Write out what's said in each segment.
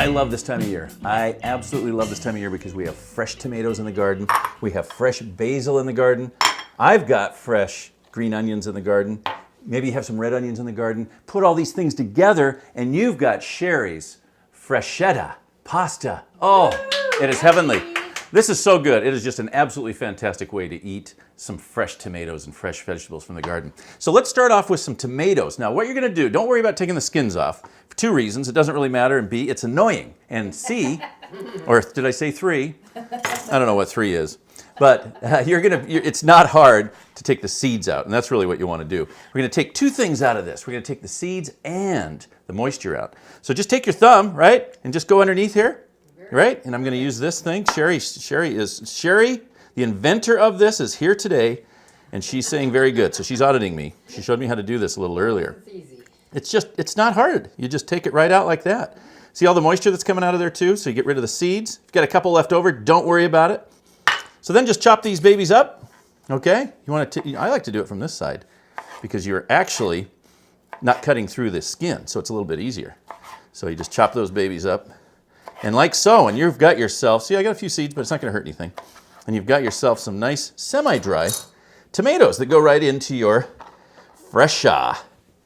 I love this time of year. I absolutely love this time of year because we have fresh tomatoes in the garden. We have fresh basil in the garden. I've got fresh green onions in the garden. Maybe you have some red onions in the garden. Put all these things together and you've got Sherry's Freshetta pasta. Oh, it is heavenly. This is so good. It is just an absolutely fantastic way to eat some fresh tomatoes and fresh vegetables from the garden. So let's start off with some tomatoes. Now what you're gonna do, don't worry about taking the skins off for two reasons. It doesn't really matter, and B, it's annoying. And C, or did I say three? I don't know what three is. But it's not hard to take the seeds out, and that's really what you want to do. We're going to take two things out of this. We're going to take the seeds and the moisture out. So just take your thumb, right, and just go underneath here, right? And I'm going to use this thing. Sherry, the inventor of this, is here today, and she's saying very good. So she's auditing me. She showed me how to do this a little earlier. It's easy. It's not hard. You just take it right out like that. See all the moisture that's coming out of there too? So you get rid of the seeds. If you've got a couple left over, don't worry about it. So then just chop these babies up, okay? I like to do it from this side because you're actually not cutting through the skin, so it's a little bit easier. So you just chop those babies up, and like so, and you've got yourself, see I got a few seeds, but it's not gonna hurt anything. And you've got yourself some nice semi-dry tomatoes that go right into your Fresha,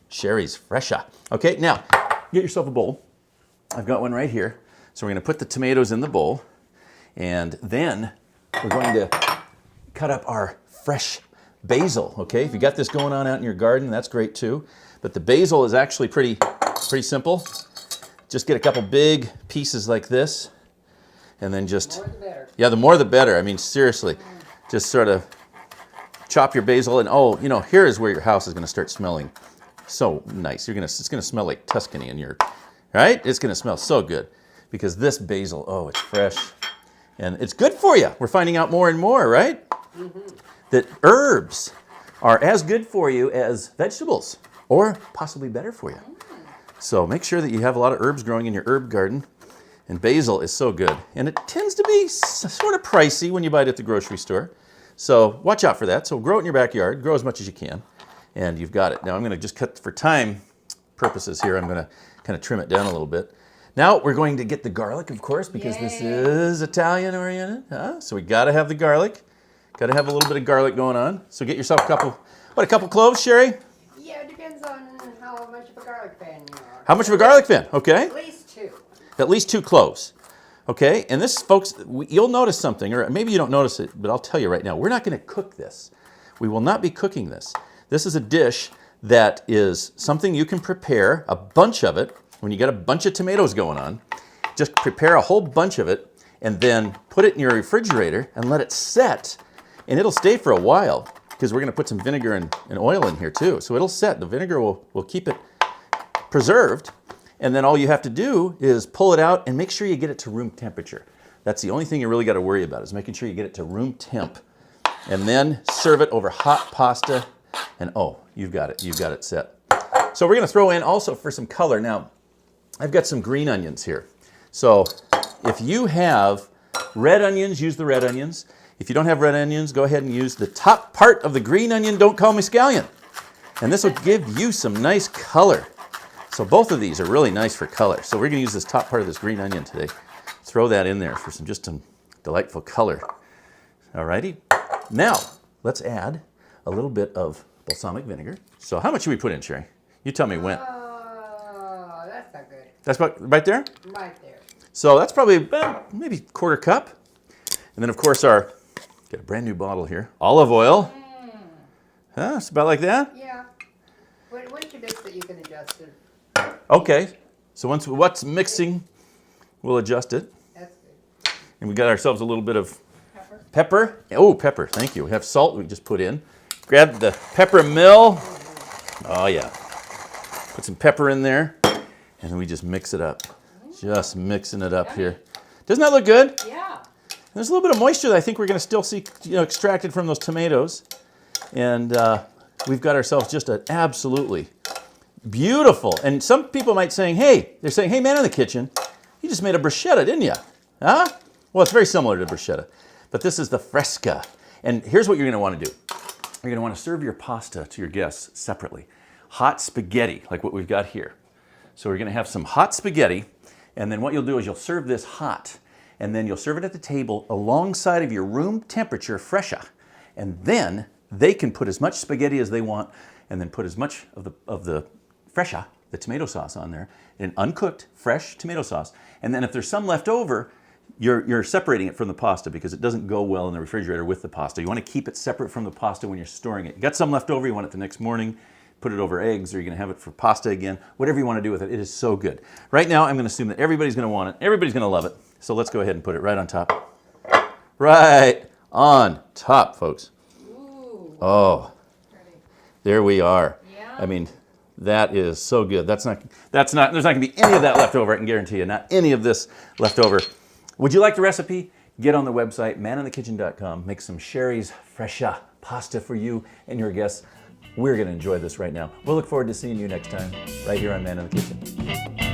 Sherry's Fresha. Okay, now get yourself a bowl. I've got one right here. So we're gonna put the tomatoes in the bowl, and then we're going to cut up our fresh basil, okay? If you got this going on out in your garden, that's great too. But the basil is actually pretty simple. Just get a couple big pieces like this, and then just... The more the better. Yeah, the more the better. I mean, seriously. Just sort of chop your basil, and oh, you know, here is where your house is gonna start smelling so nice. It's gonna smell like Tuscany in your, right? It's gonna smell so good because this basil, oh, it's fresh. And it's good for you. We're finding out more and more, right? Mm-hmm. That herbs are as good for you as vegetables, or possibly better for you. So make sure that you have a lot of herbs growing in your herb garden. And basil is so good. And it tends to be sort of pricey when you buy it at the grocery store. So watch out for that. So grow it in your backyard. Grow as much as you can. And you've got it. Now I'm going to just cut, for time purposes here, I'm going to kind of trim it down a little bit. Now we're going to get the garlic, of course, because this is Italian oriented. Huh? So we got to have the garlic. Got to have a little bit of garlic going on. So get yourself a couple cloves, Sherry? Yeah, it depends on how much of a garlic fan you are. How much of a garlic fan? Okay. At least two. At least 2 cloves. Okay, and this, folks, you'll notice something, or maybe you don't notice it, but I'll tell you right now, we're not going to cook this. We will not be cooking this. This is a dish that is something you can prepare, a bunch of it. When you got a bunch of tomatoes going on, just prepare a whole bunch of it and then put it in your refrigerator and let it set, and it'll stay for a while because we're going to put some vinegar and oil in here too. So it'll set. The vinegar will keep it preserved, and then all you have to do is pull it out and make sure you get it to room temperature. That's the only thing you really got to worry about, is making sure you get it to room temp. And then serve it over hot pasta, and oh, you've got it set. So we're going to throw in also for some color. Now, I've got some green onions here. So if you have red onions, use the red onions. If you don't have red onions, go ahead and use the top part of the green onion. Don't call me scallion. And this will give you some nice color. So both of these are really nice for color. So we're going to use this top part of this green onion today. Throw that in there for some delightful color. Alrighty. Now, let's add a little bit of balsamic vinegar. So how much should we put in, Sherry? You tell me when. That's not good. That's about right there? Right there. So that's probably about maybe 1/4 cup. And then of course got a brand new bottle here. Olive oil. Huh? It's about like that? Yeah. Once you mix it, you can adjust it. Okay. So once mixing, we'll adjust it. That's good. And we got ourselves a little bit of pepper. Oh, pepper. Thank you. We have salt we just put in. Grab the pepper mill. Oh yeah. Put some pepper in there. And then we just mix it up. Just mixing it up here. Doesn't that look good? Yeah. There's a little bit of moisture that I think we're going to still see, extracted from those tomatoes. And we've got ourselves just an absolutely beautiful. And some people might saying, hey, man in the kitchen, you just made a bruschetta, didn't you? Huh? Well, it's very similar to bruschetta. But this is the fresca. And here's what you're going to want to do. You're going to want to serve your pasta to your guests separately. Hot spaghetti, like what we've got here. So we're going to have some hot spaghetti, And then what you'll do is you'll serve this hot, and then you'll serve it at the table alongside of your room temperature fresha. And then they can put as much spaghetti as they want, and then put as much of the fresha, the tomato sauce, on there, and uncooked, fresh tomato sauce. And then if there's some left over, you're separating it from the pasta because it doesn't go well in the refrigerator with the pasta. You want to keep it separate from the pasta when you're storing it. You got some left over, you want it the next morning, put it over eggs, or you're going to have it for pasta again. Whatever you want to do with it, it is so good. Right now, I'm going to assume that everybody's going to want it. Everybody's going to love it. So let's go ahead and put it right on top. Right on top, folks. Ooh. Oh, Pretty. there we are. Yeah. I mean, that is so good. There's not going to be any of that left over, I can guarantee you. Not any of this left over. Would you like the recipe? Get on the website, maninthekitchen.com. Make some Sherry's Fresha pasta for you and your guests. We're going to enjoy this right now. We'll look forward to seeing you next time, right here on Man in the Kitchen.